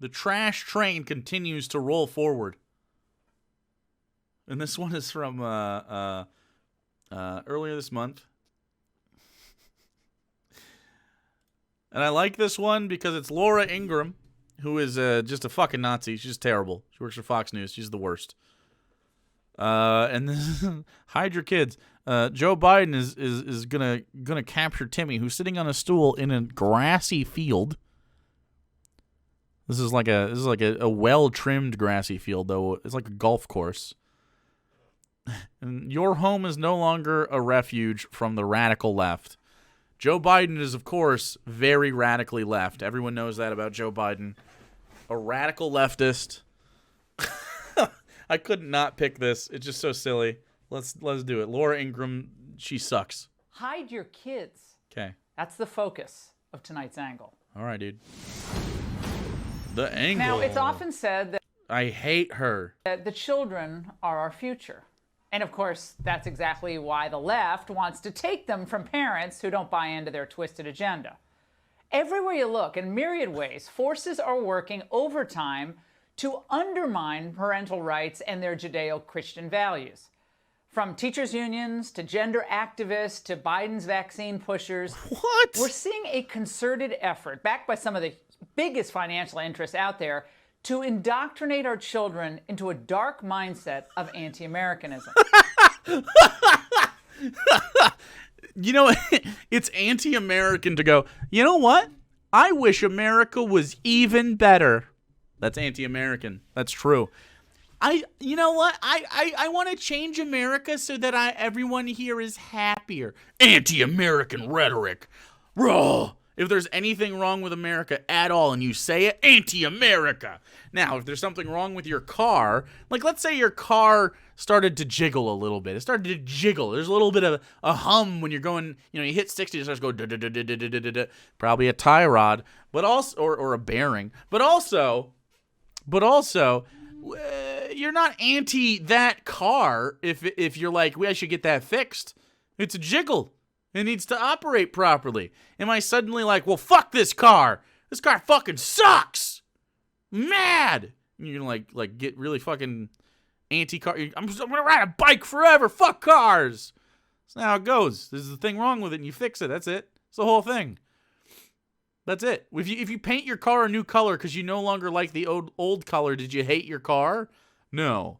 The trash train continues to roll forward. And this one is from earlier this month. And I like this one because it's Laura Ingraham, who is just a fucking Nazi. She's terrible. She works for Fox News. She's the worst. And this, hide your kids. Joe Biden is gonna capture Timmy, who's sitting on a stool in a grassy field. This is like a well-trimmed grassy field, though. It's like a golf course. And your home is no longer a refuge from the radical left. Joe Biden is, of course, very radically left. Everyone knows that about Joe Biden. A radical leftist. I could not pick this. It's just so silly. Let's do it. Laura Ingraham, she sucks. Hide your kids. Okay. That's the focus of tonight's angle. All right, dude. The angle. Now, it's often said that I hate her. That the children are our future. And of course, that's exactly why the left wants to take them from parents who don't buy into their twisted agenda. Everywhere you look, in myriad ways, forces are working overtime to undermine parental rights and their Judeo-Christian values. From teachers' unions to gender activists to Biden's vaccine pushers. What? We're seeing a concerted effort, backed by some of the biggest financial interests out there, to indoctrinate our children into a dark mindset of anti-Americanism. You know, it's anti-American to go, you know what? I wish America was even better. That's anti-American. That's true. You know what? I want to change America so that everyone here is happier. Anti-American rhetoric. Raw. If there's anything wrong with America at all and you say it, anti-America. Now, if there's something wrong with your car, like let's say your car started to jiggle a little bit. It started to jiggle. There's a little bit of a hum when you're going, you hit 60, it starts going da-da-da-da-da-da-da-da. Probably a tie rod, but also, or a bearing. But also, you're not anti that car if you're like, I should get that fixed. It's a jiggle. It needs to operate properly. Am I suddenly like, well, fuck this car. This car fucking sucks. Mad. And you're gonna like get really fucking anti-car. I'm gonna ride a bike forever. Fuck cars. That's how it goes. There's a thing wrong with it and you fix it. That's it. It's the whole thing. That's it. If you paint your car a new color because you no longer like the old color, did you hate your car? No.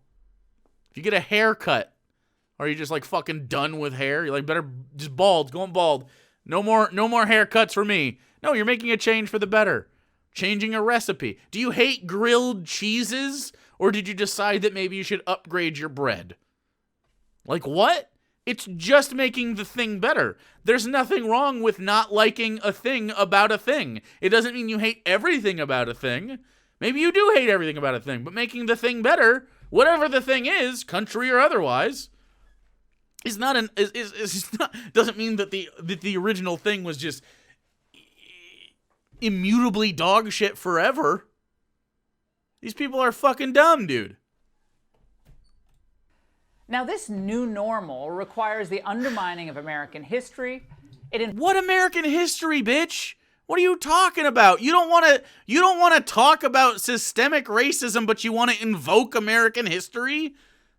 If you get a haircut, or you're just like fucking done with hair, you're like, better just bald, going bald. No more haircuts for me. No, you're making a change for the better. Changing a recipe. Do you hate grilled cheeses? Or did you decide that maybe you should upgrade your bread? Like what? It's just making the thing better. There's nothing wrong with not liking a thing about a thing. It doesn't mean you hate everything about a thing. Maybe you do hate everything about a thing, but making the thing better, whatever the thing is, country or otherwise, is not doesn't mean that the original thing was just immutably dog shit forever. These people are fucking dumb, dude. Now, this new normal requires the undermining of American history. What American history, bitch? What are you talking about? You don't want to talk about systemic racism, but you want to invoke American history?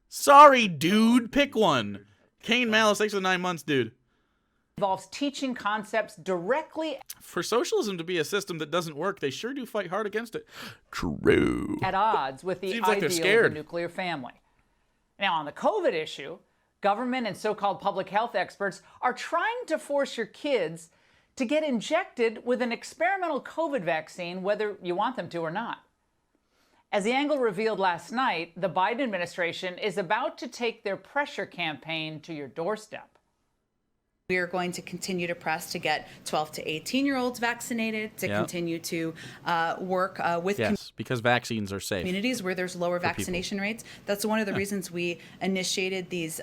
Sorry, dude. Pick one. Kane Malice, thanks for the 9 months, dude. Involves teaching concepts directly. For socialism to be a system that doesn't work, they sure do fight hard against it. True. At odds with the ideal of the nuclear family. Now, on the COVID issue, government and so-called public health experts are trying to force your kids to get injected with an experimental COVID vaccine, whether you want them to or not. As the Angle revealed last night, the Biden administration is about to take their pressure campaign to your doorstep. We are going to continue to press to get 12 to 18-year-olds vaccinated, to continue to work with because vaccines are safe. Communities where there's lower vaccination rates. That's one of the reasons we initiated these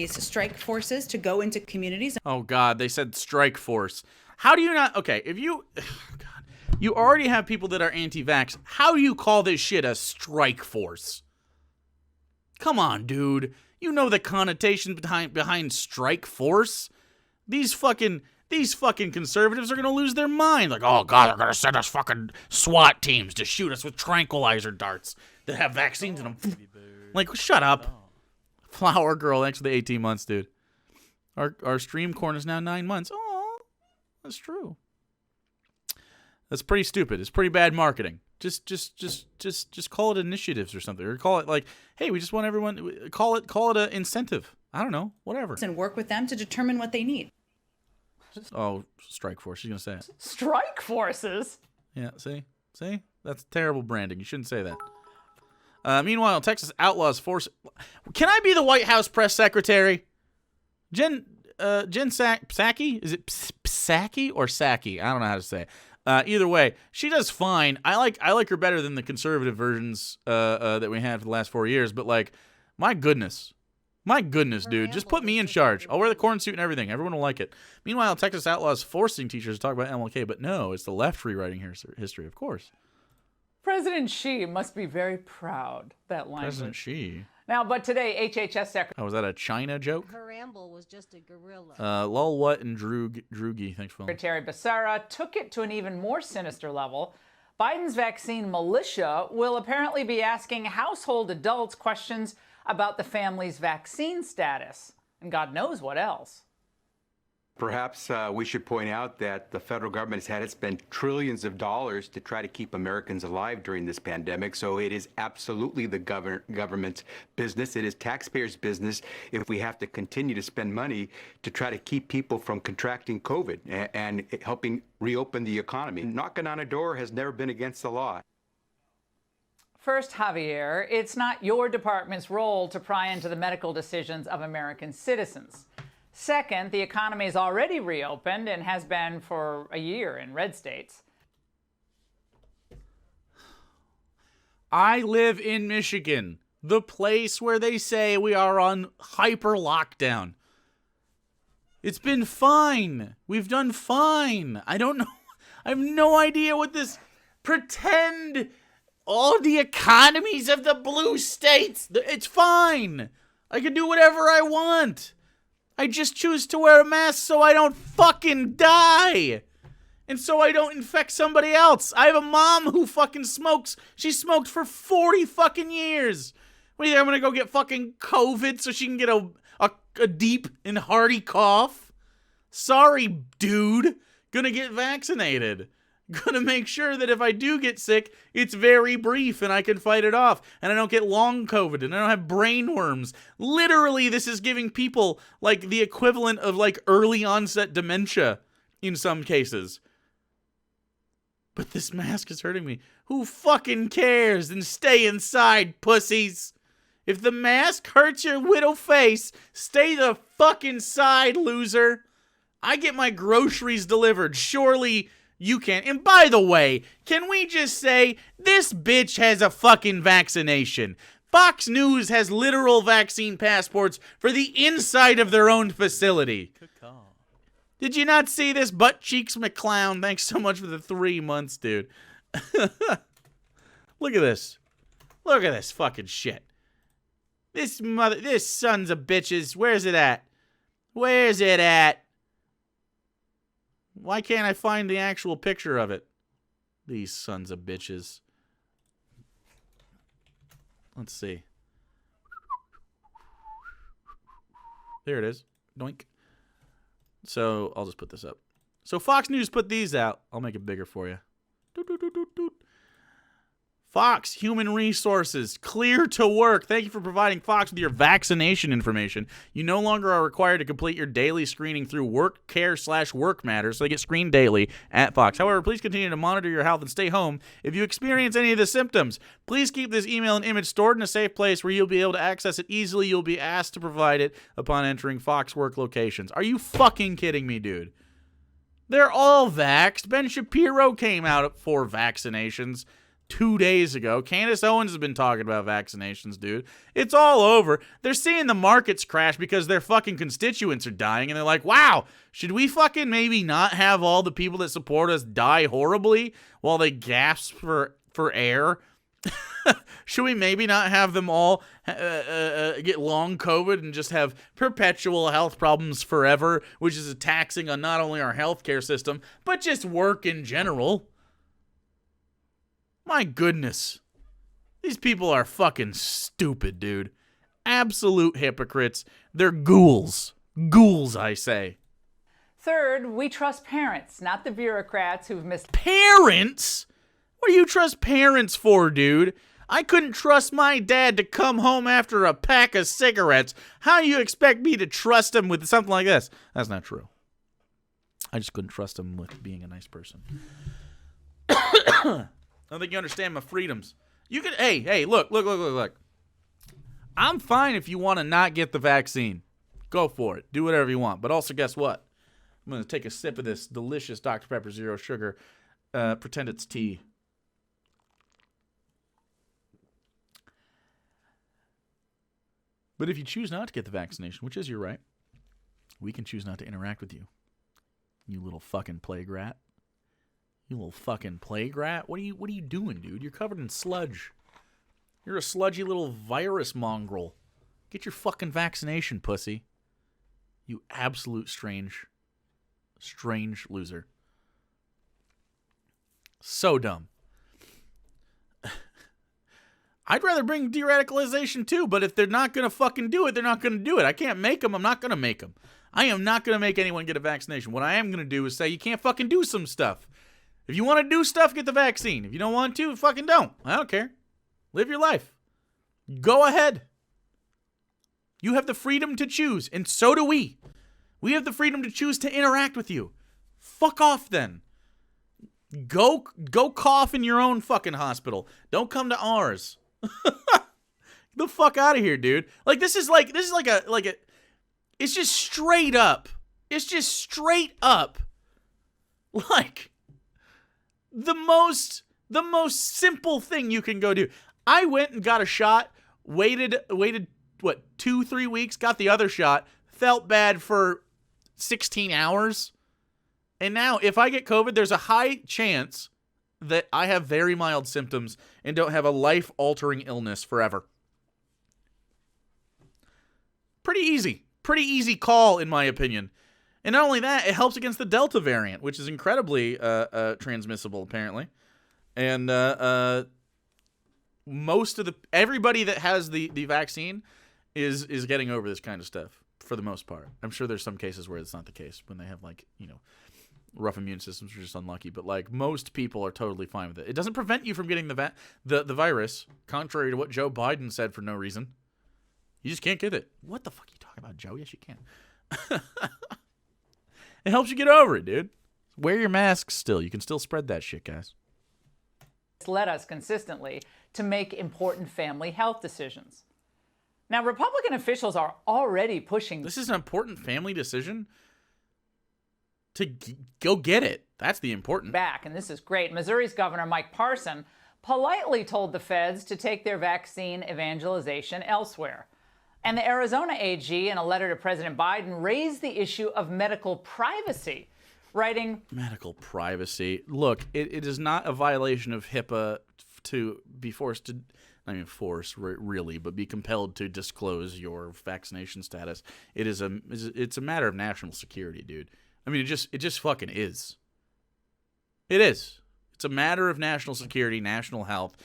strike forces to go into communities. Oh, God, they said strike force. How do you not? Okay, if you... Oh, God. You already have people that are anti-vax. How do you call this shit a strike force? Come on, dude. You know the connotation behind strike force? These fucking These fucking conservatives are going to lose their mind. Like, oh, God, they're going to send us fucking SWAT teams to shoot us with tranquilizer darts that have vaccines in them. Like, shut up. Flower girl, thanks for the 18 months, dude. Our stream corn is now 9 months. Oh, that's true. That's pretty stupid. It's pretty bad marketing. Just call it initiatives or something. Or call it like, hey, we just want everyone, call it an incentive. I don't know, whatever. And work with them to determine what they need. Oh, strike force. She's going to say it. Strike forces? Yeah, see? That's terrible branding. You shouldn't say that. Meanwhile, Texas outlaws force... Can I be the White House press secretary? Jen Psaki? Is it Psaki or Psaki? I don't know how to say it. Either way, she does fine. I like her better than the conservative versions that we had for the last 4 years, but like, my goodness, dude, just put me in charge. I'll wear the corn suit and everything. Everyone will like it. Meanwhile, Texas outlaws forcing teachers to talk about MLK, but no, it's the left rewriting history, of course. President Xi must be very proud, that language. President Xi. Now, but today, HHS Secretary... Oh, was that a China joke? Her ramble was just a gorilla. Lol what and Droogie, thanks for Secretary Becerra took it to an even more sinister level. Biden's vaccine militia will apparently be asking household adults questions about the family's vaccine status, and God knows what else. Perhaps we should point out that the federal government has had to spend trillions of dollars to try to keep Americans alive during this pandemic. So it is absolutely the government's business. It is taxpayers' business if we have to continue to spend money to try to keep people from contracting COVID and helping reopen the economy. Knocking on a door has never been against the law. First, Javier, it's not your department's role to pry into the medical decisions of American citizens. Second, the economy is already reopened and has been for a year in red states. I live in Michigan, the place where they say we are on hyper lockdown. It's been fine. We've done fine. I don't know. I have no idea what this pretend all the economies of the blue states. It's fine. I can do whatever I want. I just choose to wear a mask so I don't fucking die. And so I don't infect somebody else. I have a mom who fucking smokes. She smoked for 40 fucking years. What do you think, I'm gonna go get fucking COVID so she can get a deep and hearty cough? Sorry, dude. Gonna get vaccinated. Gonna make sure that if I do get sick, it's very brief and I can fight it off. And I don't get long COVID and I don't have brain worms. Literally, this is giving people like the equivalent of like early onset dementia in some cases. But this mask is hurting me. Who fucking cares? And stay inside, pussies. If the mask hurts your little face, stay the fuck inside, loser. I get my groceries delivered. Surely you can. And by the way, can we just say this bitch has a fucking vaccination? Fox News has literal vaccine passports for the inside of their own facility. Good call. Did you not see this? Butt Cheeks McClown. Thanks so much for the 3 months, dude. Look at this. Look at this fucking shit. This sons of bitches. Where's it at? Where's it at? Why can't I find the actual picture of it? These sons of bitches. Let's see. There it is. Doink. So, I'll just put this up. So, Fox News put these out. I'll make it bigger for you. Doot, doot, doot, doot, doot. Fox Human Resources, clear to work. Thank you for providing Fox with your vaccination information. You no longer are required to complete your daily screening through WorkCare/Work Matters, so they get screened daily at Fox. However, please continue to monitor your health and stay home if you experience any of the symptoms. Please keep this email and image stored in a safe place where you'll be able to access it easily. You'll be asked to provide it upon entering Fox work locations. Are you fucking kidding me, dude? They're all vaxxed. Ben Shapiro came out for vaccinations 2 days ago. Candace Owens has been talking about vaccinations, dude. It's all over. They're seeing the markets crash because their fucking constituents are dying, and they're like, wow, should we fucking maybe not have all the people that support us die horribly while they gasp for air Should we maybe not have them all get long COVID and just have perpetual health problems forever, which is taxing on not only our healthcare system, but just work in general? My goodness. These people are fucking stupid, dude. Absolute hypocrites. They're ghouls. Ghouls, I say. Third, we trust parents, not the bureaucrats who've missed. Parents? What do you trust parents for, dude? I couldn't trust my dad to come home after a pack of cigarettes. How do you expect me to trust him with something like this? That's not true. I just couldn't trust him with being a nice person. I don't think you understand my freedoms. You can, hey, look. I'm fine if you want to not get the vaccine. Go for it. Do whatever you want. But also, guess what? I'm going to take a sip of this delicious Dr. Pepper Zero Sugar. Pretend it's tea. But if you choose not to get the vaccination, which is your right, we can choose not to interact with you. You little fucking plague rat. You little fucking plague rat. What are you doing, dude? You're covered in sludge. You're a sludgy little virus mongrel. Get your fucking vaccination, pussy. You absolute strange loser. So dumb. I'd rather bring de-radicalization too, but if they're not going to fucking do it, they're not going to do it. I can't make them. I'm not going to make them. I am not going to make anyone get a vaccination. What I am going to do is say you can't fucking do some stuff. If you want to do stuff, get the vaccine. If you don't want to, fucking don't. I don't care. Live your life. Go ahead. You have the freedom to choose, and so do we. We have the freedom to choose to interact with you. Fuck off then. Go cough in your own fucking hospital. Don't come to ours. Get the fuck out of here, dude. Like this is like a it's just straight up. It's just straight up like the most simple thing you can go do. I went and got a shot, waited what, 2-3 weeks, got the other shot, felt bad for 16 hours. And now if I get COVID, there's a high chance that I have very mild symptoms and don't have a life-altering illness forever. Pretty easy call, in my opinion. And not only that, it helps against the Delta variant, which is incredibly transmissible, apparently. And everybody that has the vaccine is getting over this kind of stuff for the most part. I'm sure there's some cases where it's not the case when they have rough immune systems are just unlucky, but most people are totally fine with it. It doesn't prevent you from getting the virus, contrary to what Joe Biden said for no reason. You just can't get it. What the fuck are you talking about, Joe? Yes, you can. It helps you get over it, dude. Wear your masks still. You can still spread that shit, guys. It's led us consistently to make important family health decisions. Now, Republican officials are already pushing. This is an important family decision? To go get it. That's the important. Back, and this is great. Missouri's Governor Mike Parson politely told the feds to take their vaccine evangelization elsewhere. And the Arizona AG, in a letter to President Biden, raised the issue of medical privacy, writing, medical privacy. Look, it is not a violation of HIPAA to be forced to, not even force really, but be compelled to disclose your vaccination status. It's a matter of national security, dude. I mean, it just fucking is. It is. It's a matter of national security, national health.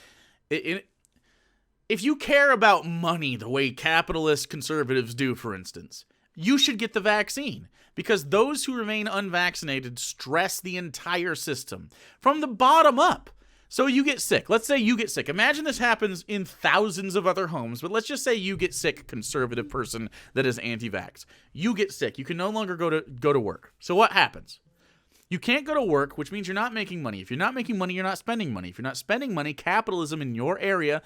If you care about money the way capitalist conservatives do, for instance, you should get the vaccine because those who remain unvaccinated stress the entire system from the bottom up. So you get sick. Let's say you get sick. Imagine this happens in thousands of other homes, but let's just say you get sick, conservative person that is anti-vax. You get sick. You can no longer go to work. So what happens? You can't go to work, which means you're not making money. If you're not making money, you're not spending money. If you're not spending money, capitalism in your area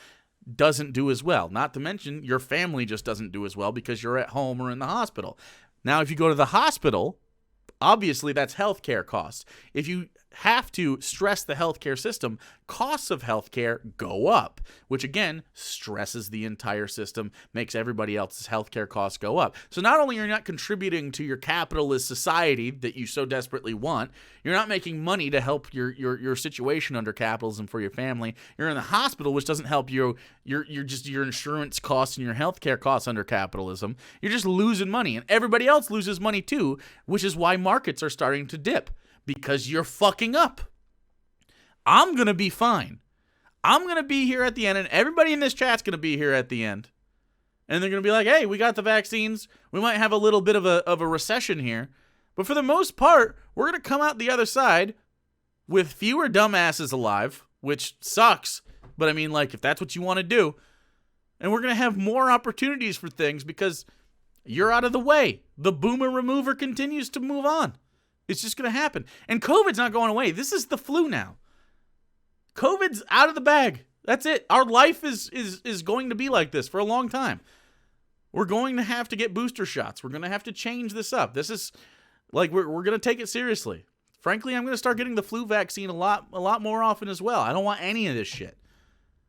doesn't do as well. Not to mention your family just doesn't do as well because you're at home or in the hospital. Now, if you go to the hospital, obviously that's healthcare costs. If you have to stress the healthcare system, costs of healthcare go up, which again stresses the entire system, makes everybody else's healthcare costs go up. So not only are you not contributing to your capitalist society that you so desperately want, you're not making money to help your situation under capitalism for your family. You're in the hospital, which doesn't help you. Your insurance costs and your healthcare costs under capitalism. You're just losing money, and everybody else loses money too, which is why markets are starting to dip. Because you're fucking up. I'm going to be fine. I'm going to be here at the end, and everybody in this chat's going to be here at the end. And they're going to be like, hey, we got the vaccines. We might have a little bit of a recession here. But for the most part, we're going to come out the other side with fewer dumbasses alive, which sucks. But I mean, like, if that's what you want to do. And we're going to have more opportunities for things because you're out of the way. The boomer remover continues to move on. It's just going to happen. And COVID's not going away. This is the flu now. COVID's out of the bag. That's it. Our life is going to be like this for a long time. We're going to have to get booster shots. We're going to have to change this up. This is like we're going to take it seriously. Frankly, I'm going to start getting the flu vaccine a lot more often as well. I don't want any of this shit.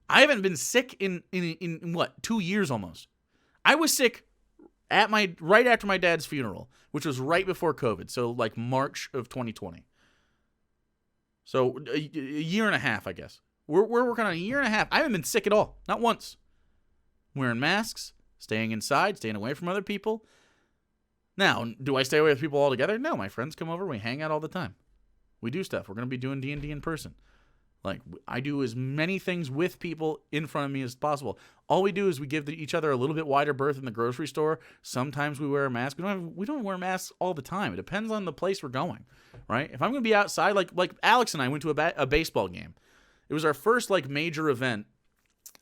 I haven't been sick in what, 2 years almost. I was sick right after my dad's funeral, which was right before COVID, so like March of 2020. So a year and a half, I guess. We're working on a year and a half. I haven't been sick at all, not once. Wearing masks, staying inside, staying away from other people. Now, do I stay away with people altogether? No, my friends come over, we hang out all the time. We do stuff. We're going to be doing D&D in person. Like, I do as many things with people in front of me as possible. All we do is we give each other a little bit wider berth in the grocery store. Sometimes we wear a mask. We don't wear masks all the time. It depends on the place we're going, right? If I'm going to be outside, like Alex and I went to a baseball game. It was our first, like, major event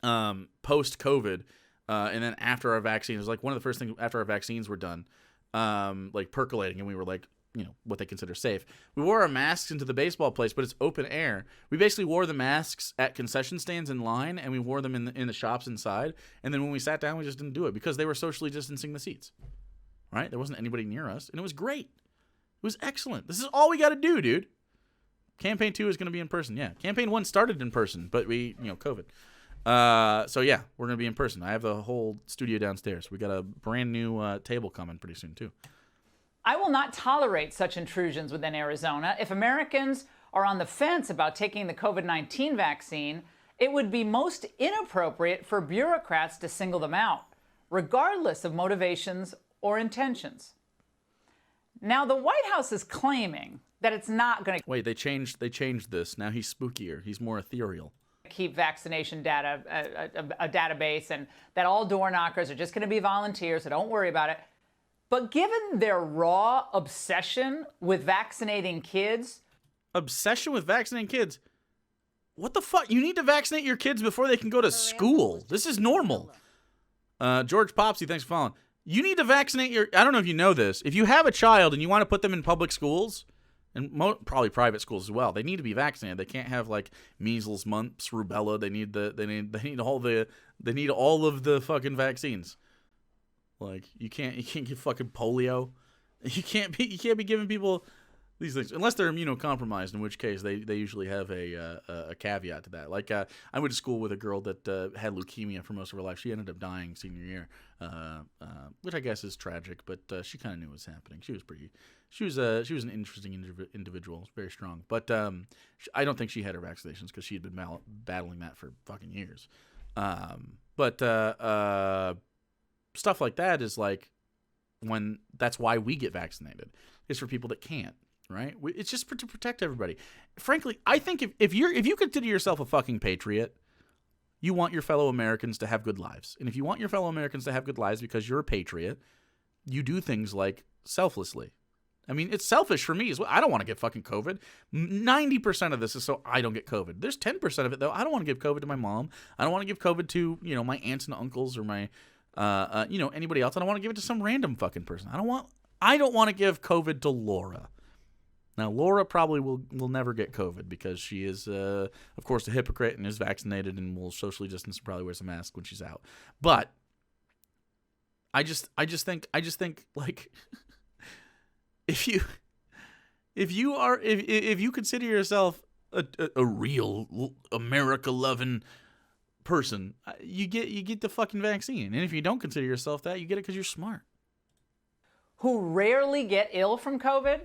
post-COVID, and then after our vaccine. It was, like, one of the first things after our vaccines were done, like, percolating, and we were, like, you know, what they consider safe. We wore our masks into the baseball place, but it's open air. We basically wore the masks at concession stands in line, and we wore them in the shops inside. And then when we sat down, we just didn't do it because they were socially distancing the seats, right? There wasn't anybody near us, and it was great. It was excellent. This is all we got to do, dude. Campaign 2 is going to be in person. Yeah. Campaign 1 started in person, but COVID. So yeah, we're going to be in person. I have the whole studio downstairs. We got a brand new table coming pretty soon too. I will not tolerate such intrusions within Arizona. If Americans are on the fence about taking the COVID-19 vaccine, it would be most inappropriate for bureaucrats to single them out, regardless of motivations or intentions. Now, the White House is claiming that it's not going to Wait, they changed this. Now he's spookier. He's more ethereal. keep vaccination data, a database, and that all door knockers are just going to be volunteers, so don't worry about it. But given their raw obsession with vaccinating kids. Obsession with vaccinating kids? What the fuck? You need to vaccinate your kids before they can go to school. This is normal. George Popsy, thanks for following. You need to vaccinate your... I don't know if you know this. If you have a child and you want to put them in public schools, and probably private schools as well, they need to be vaccinated. They can't have like measles, mumps, rubella. They need all of the fucking vaccines. Like you can't give fucking polio. You can't be giving people these things unless they're immunocompromised, in which case they usually have a caveat to that. Like I went to school with a girl that had leukemia for most of her life. She ended up dying senior year, which I guess is tragic, but she kind of knew what was happening. She was an interesting individual, very strong. But I don't think she had her vaccinations because she had been battling that for fucking years. Stuff like that is like when that's why we get vaccinated. It's for people that can't. Right? It's just to protect everybody. Frankly, I think if you consider yourself a fucking patriot, you want your fellow Americans to have good lives. And if you want your fellow Americans to have good lives because you're a patriot, you do things like selflessly. I mean, it's selfish for me as well. I don't want to get fucking COVID. 90% of this is so I don't get COVID. There's 10% of it, though. I don't want to give COVID to my mom. I don't want to give COVID to, my aunts and uncles or my, anybody else. I don't want to give it to some random fucking person. I don't want to give COVID to Laura. Now, Laura probably will never get COVID because she is, of course, a hypocrite and is vaccinated and will socially distance and probably wears a mask when she's out. But I just think like if you if you consider yourself a real America loving person, you get the fucking vaccine. And if you don't consider yourself that, you get it because you're smart. Who rarely get ill from COVID?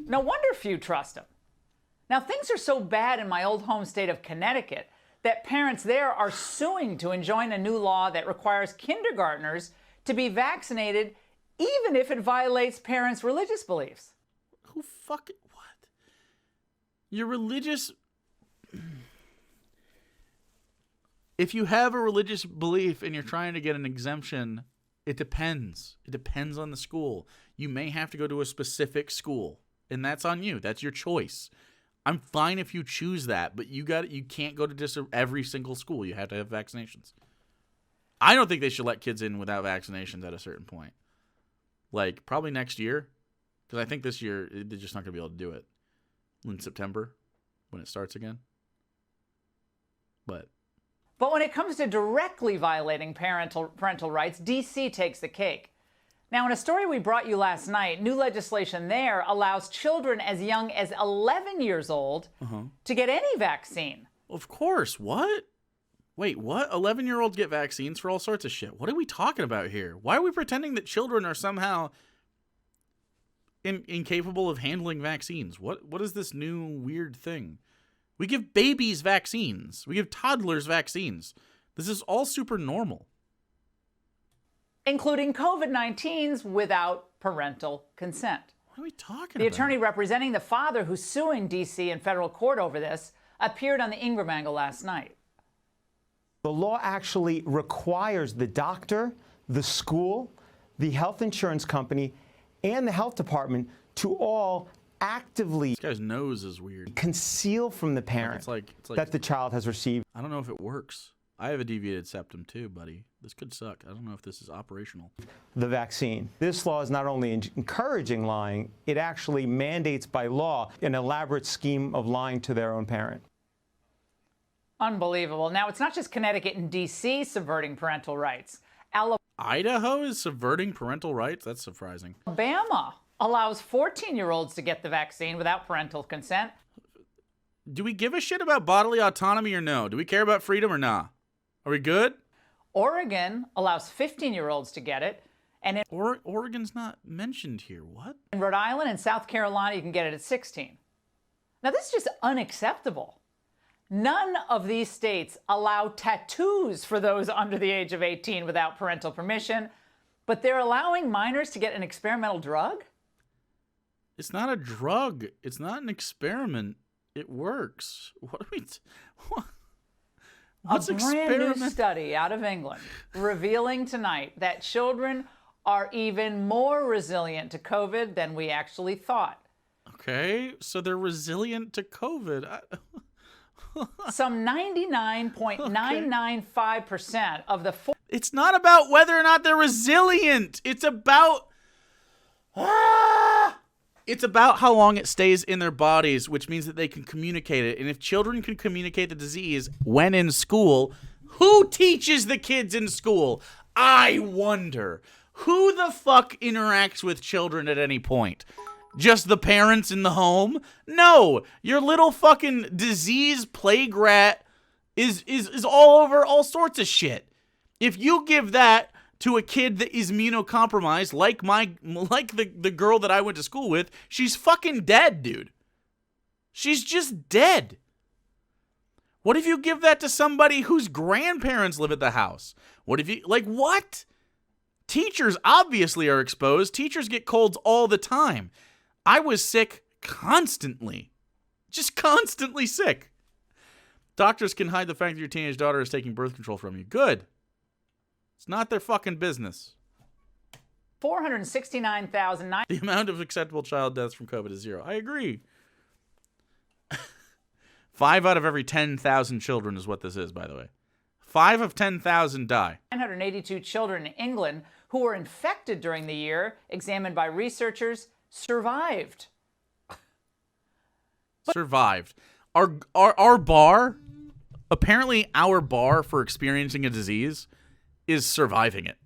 No wonder few trust them. Now, things are so bad in my old home state of Connecticut that parents there are suing to enjoin a new law that requires kindergartners to be vaccinated even if it violates parents' religious beliefs. Who fucking what? Your religious. If you have a religious belief and you're trying to get an exemption, it depends. It depends on the school. You may have to go to a specific school, and that's on you. That's your choice. I'm fine if you choose that, but you can't go to just every single school. You have to have vaccinations. I don't think they should let kids in without vaccinations at a certain point. Like, probably next year, because I think this year they're just not going to be able to do it in September when it starts again. But when it comes to directly violating parental rights, D.C. takes the cake. Now, in a story we brought you last night, new legislation there allows children as young as 11 years old to get any vaccine. Of course. What? Wait, what? 11-year-olds get vaccines for all sorts of shit. What are we talking about here? Why are we pretending that children are somehow incapable of handling vaccines? What is this new weird thing? We give babies vaccines. We give toddlers vaccines. This is all super normal. Including COVID-19s without parental consent. What are we talking about? The attorney representing the father who's suing D.C. in federal court over this appeared on the Ingraham angle last night. The law actually requires the doctor, the school, the health insurance company, and the health department to all actively This guy's nose is weird. conceal from the parent It's like that the child has received I don't know if it works. I have a deviated septum too, buddy. This could suck. I don't know if this is operational. the vaccine. This law is not only encouraging lying, it actually mandates by law an elaborate scheme of lying to their own parent. Unbelievable. Now, it's not just Connecticut and D.C. subverting parental rights. Idaho is subverting parental rights? That's surprising. Alabama allows 14-year-olds to get the vaccine without parental consent. Do we give a shit about bodily autonomy or no? Do we care about freedom or nah? Are we good? Oregon allows 15-year-olds to get it. And in Oregon's not mentioned here. What? Rhode Island and South Carolina, you can get it at 16. Now, this is just unacceptable. None of these states allow tattoos for those under the age of 18 without parental permission, but they're allowing minors to get an experimental drug? It's not a drug. It's not an experiment. It works. What are we... What's a brand experiment? new study out of England revealing tonight that children are even more resilient to COVID than we actually thought. Okay, so they're resilient to COVID. Some 99.995% of the... It's not about whether or not they're resilient. It's about... It's about how long it stays in their bodies, which means that they can communicate it. And if children can communicate the disease when in school, who teaches the kids in school? I wonder. Who the fuck interacts with children at any point? Just the parents in the home? No, your little fucking disease plague rat is all over all sorts of shit. If you give that to a kid that is immunocompromised, like the girl that I went to school with, she's fucking dead, dude. She's just dead. What if you give that to somebody whose grandparents live at the house? What if you, like, what? Teachers obviously are exposed. Teachers get colds all the time. I was sick constantly. Just constantly sick. Doctors can hide the fact that your teenage daughter is taking birth control from you. Good. It's not their fucking business. 469,000. The amount of acceptable child deaths from COVID is 0. I agree. 5 out of every 10,000 children is what this is, by the way. 5 of 10,000 die. 982 children in England who were infected during the year, examined by researchers, survived. Survived. Our bar, apparently our bar for experiencing a disease is surviving it.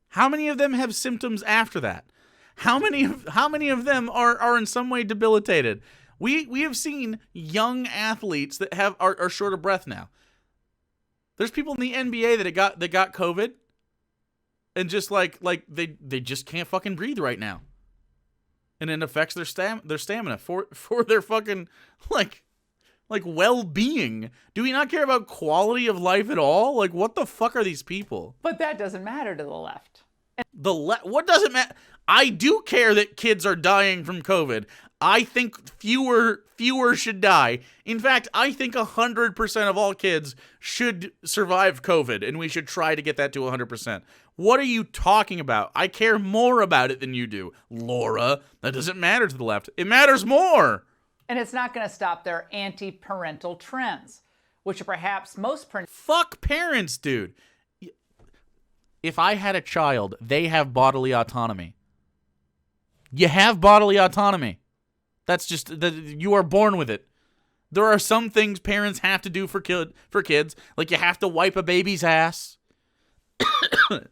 How many of them have symptoms after that? How many of them are in some way debilitated? We have seen young athletes that are short of breath now. There's people in the NBA that got COVID, and just like they just can't fucking breathe right now, and it affects their stamina for their fucking like well-being. Do we not care about quality of life at all? Like, what the fuck are these people? But that doesn't matter to the left. What doesn't matter? I do care that kids are dying from COVID. I think fewer should die. In fact, I think 100% of all kids should survive COVID, and we should try to get that to 100%. What are you talking about? I care more about it than you do, Laura. That doesn't matter to the left. It matters more. And it's not going to stop their anti-parental trends, which are perhaps most Fuck parents, dude. If I had a child, they have bodily autonomy. You have bodily autonomy. That's just you are born with it. There are some things parents have to do for kids, like you have to wipe a baby's ass.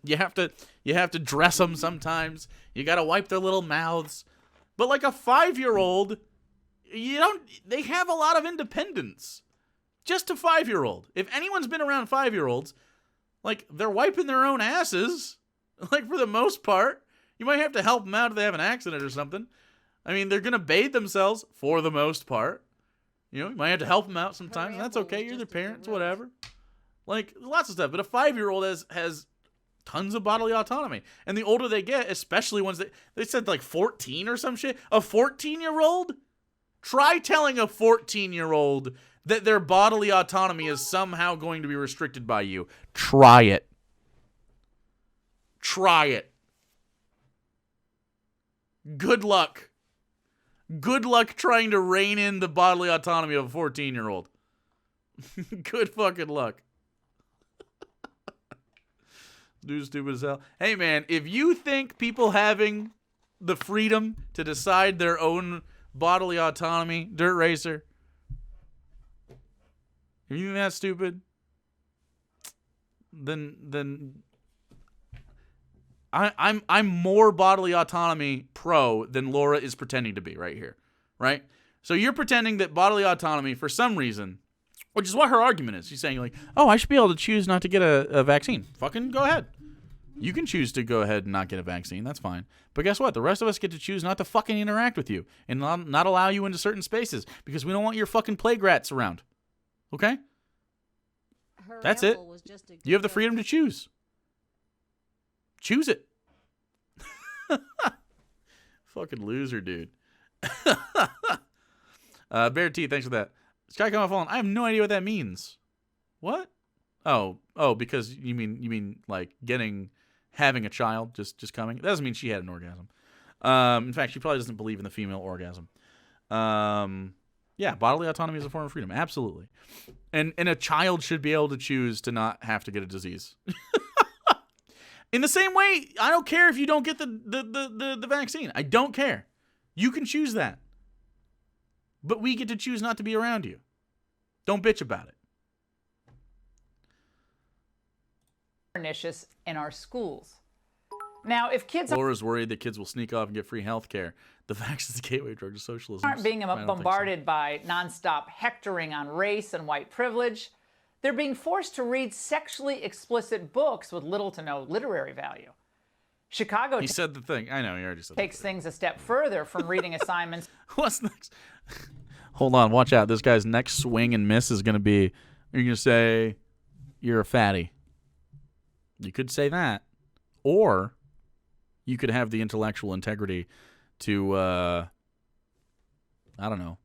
you have to dress them sometimes. You got to wipe their little mouths. But like a 5-year-old, they have a lot of independence. Just a 5-year-old. If anyone's been around 5-year-olds, like, they're wiping their own asses, like, for the most part. You might have to help them out if they have an accident or something. I mean, they're going to bathe themselves for the most part. You might have to help them out sometimes. That's okay. You're their parents, whatever. Like, lots of stuff. But a 5-year-old has tons of bodily autonomy. And the older they get, especially ones they said, like, 14 or some shit. A 14-year-old? Try telling a 14-year-old that their bodily autonomy is somehow going to be restricted by you. Try it. Try it. Good luck. Good luck trying to rein in the bodily autonomy of a 14-year-old. Good fucking luck. Dude, stupid as hell. Hey, man, if you think people having the freedom to decide their own bodily autonomy, Dirt Racer, if you think that's stupid, then I'm more bodily autonomy pro than Laura is pretending to be right here, right? So you're pretending that bodily autonomy, for some reason, which is what her argument is. She's saying, like, oh, I should be able to choose not to get a vaccine. Fucking go ahead. You can choose to go ahead and not get a vaccine. That's fine. But guess what? The rest of us get to choose not to fucking interact with you and not allow you into certain spaces because we don't want your fucking plague rats around. Okay? That's it. You have the freedom to choose. Choose it. Fucking loser, dude. Bear T, thanks for that. Sky Come Off Fallen. I have no idea what that means. What? Oh, because you mean like having a child just coming. That doesn't mean she had an orgasm. In fact, she probably doesn't believe in the female orgasm. Yeah, bodily autonomy is a form of freedom. Absolutely. And a child should be able to choose to not have to get a disease. In the same way, I don't care if you don't get the vaccine. I don't care. You can choose that. But we get to choose not to be around you. Don't bitch about it. pernicious in our schools. Now, if kids Laura's worried that kids will sneak off and get free health care. The vaccine is the gateway drug to socialism. aren't being bombarded by nonstop hectoring on race and white privilege, they're being forced to read sexually explicit books with little to no literary value. Chicago He said the thing. I know, he already said takes things a step further from reading assignments. What's next? Hold on, watch out. This guy's next swing and miss is going to be, you're going to say, you're a fatty. You could say that. Or you could have the intellectual integrity to, I don't know,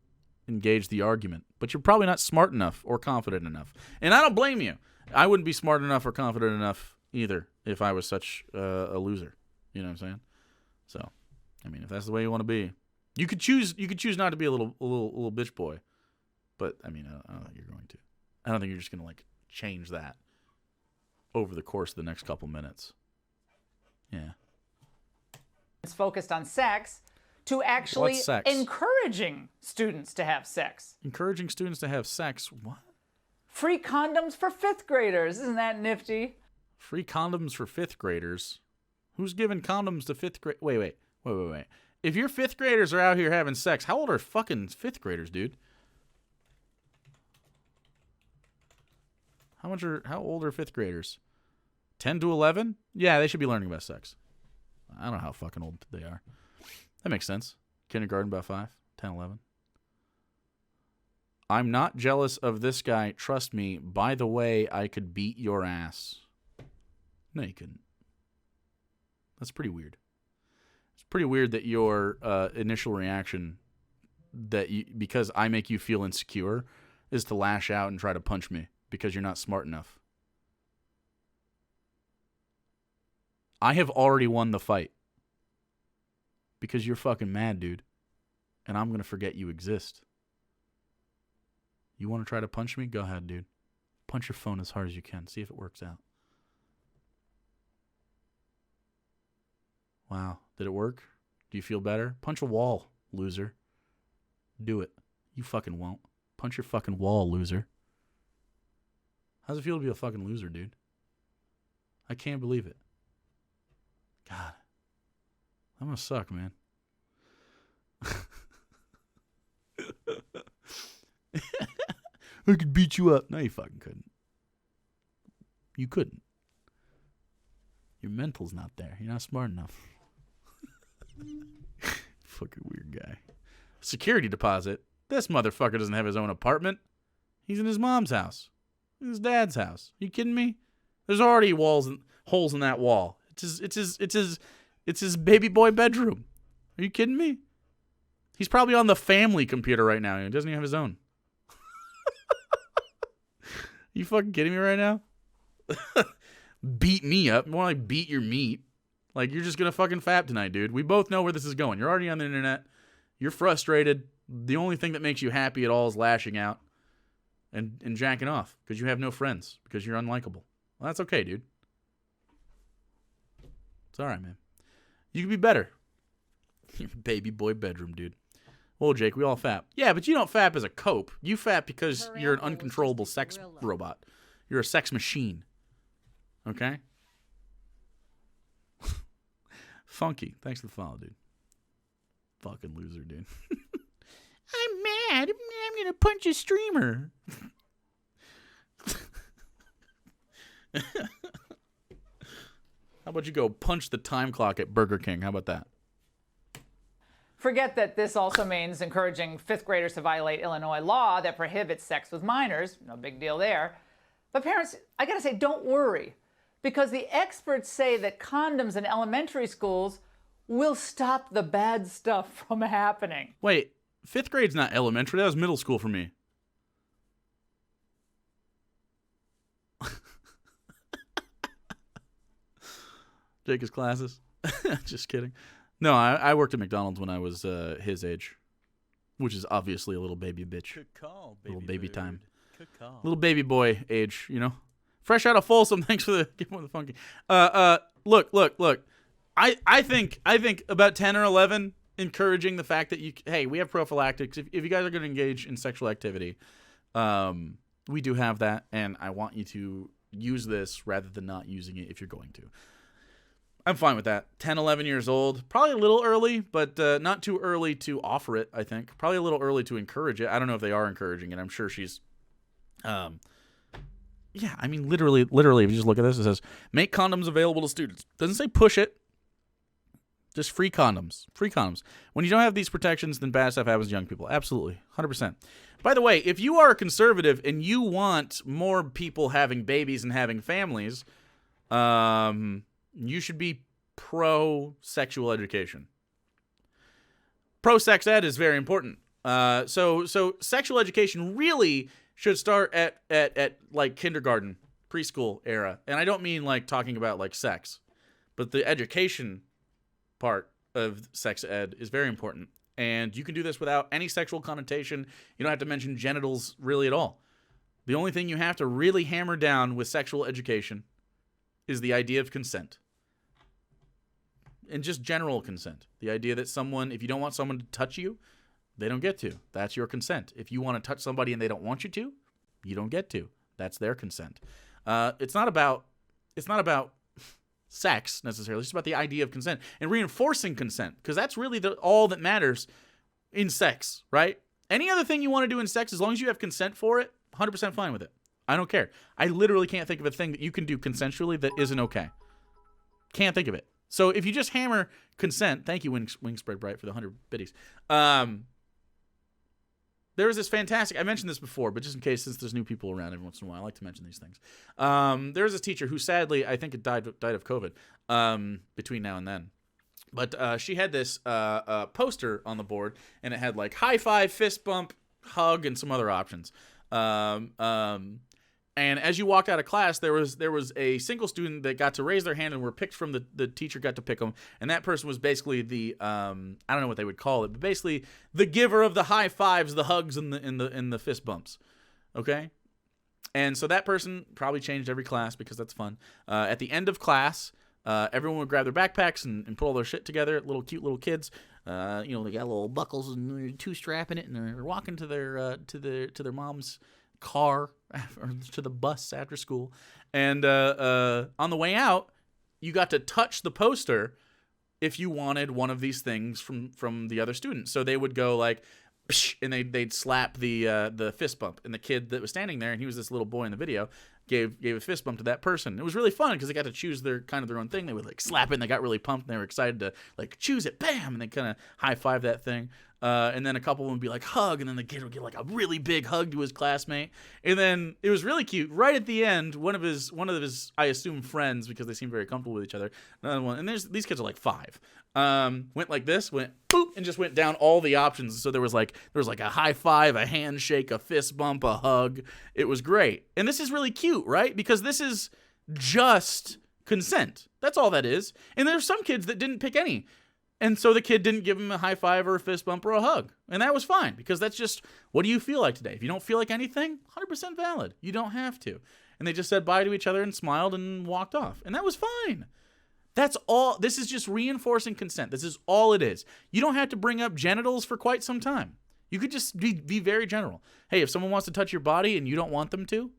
engage the argument. But you're probably not smart enough or confident enough. And I don't blame you. I wouldn't be smart enough or confident enough either if I was such a loser. You know what I'm saying? So, I mean, if that's the way you want to be, you could choose not to be a little bitch boy. But I mean, I don't think you're going to. I don't think you're just going to like change that over the course of the next couple minutes. Yeah. It's focused on sex to actually What's sex? encouraging students to have sex. Encouraging students to have sex. What? Free condoms for fifth graders. Isn't that nifty? Free condoms for fifth graders? Who's giving condoms to fifth grade? Wait. Wait. If your 5th graders are out here having sex, how old are fucking 5th graders, dude? How old are 5th graders? 10 to 11? Yeah, they should be learning about sex. I don't know how fucking old they are. That makes sense. Kindergarten about 5, 10, 11. I'm not jealous of this guy. Trust me. By the way, I could beat your ass. No, you couldn't. That's pretty weird. It's pretty weird that your initial reaction, because I make you feel insecure, is to lash out and try to punch me because you're not smart enough. I have already won the fight because you're fucking mad, dude, and I'm going to forget you exist. You want to try to punch me? Go ahead, dude. Punch your phone as hard as you can. See if it works out. Wow. Did it work? Do you feel better? Punch a wall, loser. Do it. You fucking won't. Punch your fucking wall, loser. How's it feel to be a fucking loser, dude? I can't believe it. God. I'm gonna suck, man. I could beat you up. No, you fucking couldn't. You couldn't. Your mental's not there. You're not smart enough. Fucking weird guy. Security deposit. This motherfucker doesn't have his own apartment. He's in his mom's house. In his dad's house. You kidding me? There's already holes in that wall. It's his baby boy bedroom. Are you kidding me? He's probably on the family computer right now. He doesn't even have his own. You fucking kidding me right now? Beat me up. More like beat your meat. Like, you're just going to fucking fap tonight, dude. We both know where this is going. You're already on the internet. You're frustrated. The only thing that makes you happy at all is lashing out and jacking off because you have no friends, because you're unlikable. Well, that's okay, dude. It's all right, man. You can be better. Your baby boy bedroom, dude. Well, Jake, we all fap. Yeah, but you don't fap as a cope. You fap because you're an uncontrollable sex robot. You're a sex machine. Okay? Funky. Thanks for the follow, dude. Fucking loser, dude. I'm mad. I'm going to punch a streamer. How about you go punch the time clock at Burger King? How about that? Forget that this also means encouraging 5th graders to violate Illinois law that prohibits sex with minors. No big deal there. But parents, I gotta say, don't worry, because the experts say that condoms in elementary schools will stop the bad stuff from happening. Wait, 5th grade's not elementary. That was middle school for me. Jacob's classes. Just kidding. No, I worked at McDonald's when I was his age, which is obviously a little baby bitch. Good call, baby. Little baby time. Good call. Little baby boy age, you know. Fresh out of Folsom. Thanks for the give one the funky. Look. I think about 10 or 11, encouraging the fact that we have prophylactics. If you guys are going to engage in sexual activity, we do have that, and I want you to use this rather than not using it if you're going to. I'm fine with that. 10, 11 years old. Probably a little early, but not too early to offer it, I think. Probably a little early to encourage it. I don't know if they are encouraging it. I'm sure she's... yeah, I mean, literally, if you just look at this, it says, make condoms available to students. Doesn't say push it. Just free condoms. Free condoms. When you don't have these protections, then bad stuff happens to young people. Absolutely. 100%. By the way, if you are a conservative and you want more people having babies and having families... you should be pro-sexual education. Pro-sex ed is very important. So sexual education really should start at like kindergarten, preschool era. And I don't mean like talking about like sex, but the education part of sex ed is very important. And you can do this without any sexual connotation. You don't have to mention genitals really at all. The only thing you have to really hammer down with sexual education is the idea of consent. And just general consent. The idea that if you don't want someone to touch you, they don't get to. That's your consent. If you want to touch somebody and they don't want you to, you don't get to. That's their consent. It's not about sex necessarily. It's just about the idea of consent and reinforcing consent, because that's really all that matters in sex, right? Any other thing you want to do in sex, as long as you have consent for it, 100% fine with it. I don't care. I literally can't think of a thing that you can do consensually that isn't okay. Can't think of it. So if you just hammer consent, thank you, Wing Spread Bright, for the 100 biddies. There was this fantastic, I mentioned this before, but just in case, since there's new people around every once in a while, I like to mention these things. There was this teacher who sadly, I think, died of COVID between now and then. But she had this poster on the board, and it had like high five, fist bump, hug, and some other options. And as you walked out of class, there was a single student that got to raise their hand and were picked from the teacher got to pick them, and that person was basically the I don't know what they would call it, but basically the giver of the high fives, the hugs, and the fist bumps. Okay, and so that person probably changed every class because that's fun. At the end of class, everyone would grab their backpacks and put all their shit together. Cute little kids. They got little buckles and two strap in it, and they're walking to their mom's car or to the bus after school, and on the way out you got to touch the poster if you wanted one of these things from the other students. So they would go like psh, and they'd slap the fist bump, and the kid that was standing there, and he was this little boy in the video, gave a fist bump to that person. It was really fun because they got to choose their own thing. They would like slap it, and they got really pumped, and they were excited to like choose it, bam, and they kind of high five that thing. And then a couple of them would be like hug, and then the kid would get like a really big hug to his classmate. And then it was really cute. Right at the end, one of his I assume friends, because they seem very comfortable with each other. Another one, and these kids are like 5. Went like this, went boop, and just went down all the options. So there was like a high five, a handshake, a fist bump, a hug. It was great. And this is really cute, right? Because this is just consent. That's all that is. And there's some kids that didn't pick any. And so the kid didn't give him a high five or a fist bump or a hug. And that was fine, because that's just, what do you feel like today? If you don't feel like anything, 100% valid. You don't have to. And they just said bye to each other and smiled and walked off. And that was fine. That's all. This is just reinforcing consent. This is all it is. You don't have to bring up genitals for quite some time. You could just be very general. Hey, if someone wants to touch your body and you don't want them to,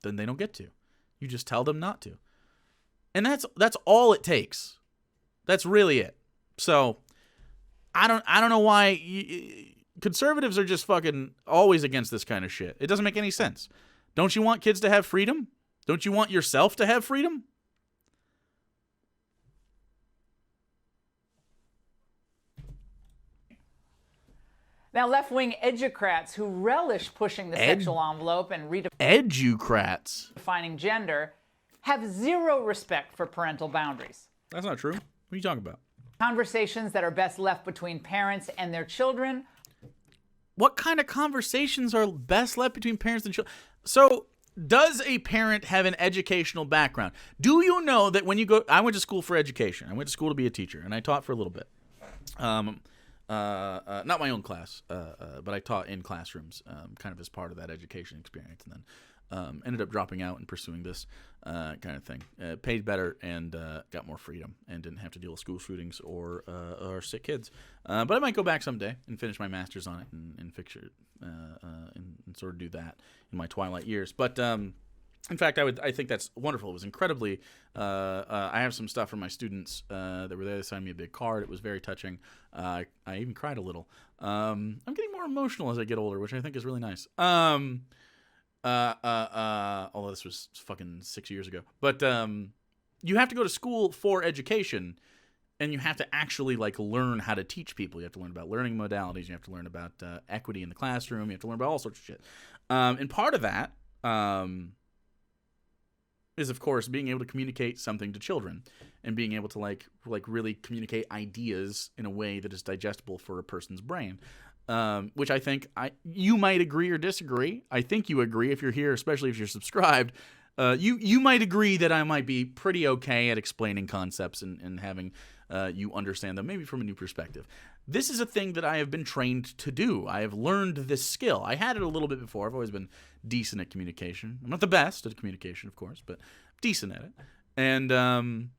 then they don't get to. You just tell them not to. And that's all it takes. That's really it. So I don't know why conservatives are just fucking always against this kind of shit. It doesn't make any sense. Don't you want kids to have freedom? Don't you want yourself to have freedom? Now, left-wing educrats who relish pushing the sexual envelope and redefining gender have zero respect for parental boundaries. That's not true. What are you talking about? Conversations that are best left between parents and their children. What kind of conversations are best left between parents and children? So, does a parent have an educational background? Do you know that when you go... I went to school for education. I went to school to be a teacher, and I taught for a little bit. Not my own class, but I taught in classrooms, kind of as part of that education experience, and then ended up dropping out and pursuing this kind of thing. Paid better and got more freedom and didn't have to deal with school shootings or sick kids. But I might go back someday and finish my master's on it and fix it and sort of do that in my twilight years. But in fact, I think that's wonderful. It was incredibly. I have some stuff from my students that were there. They signed me a big card. It was very touching. I even cried a little. I'm getting more emotional as I get older, which I think is really nice. Although this was fucking 6 years ago. But you have to go to school for education, and you have to actually like learn how to teach people. You have to learn about learning modalities. You have to learn about equity in the classroom. You have to learn about all sorts of shit. And part of that is, of course, being able to communicate something to children and being able to like really communicate ideas in a way that is digestible for a person's brain. Which I think you might agree or disagree. I think you agree if you're here, especially if you're subscribed. You might agree that I might be pretty okay at explaining concepts and having you understand them, maybe from a new perspective. This is a thing that I have been trained to do. I have learned this skill. I had it a little bit before. I've always been decent at communication. I'm not the best at communication, of course, but decent at it. And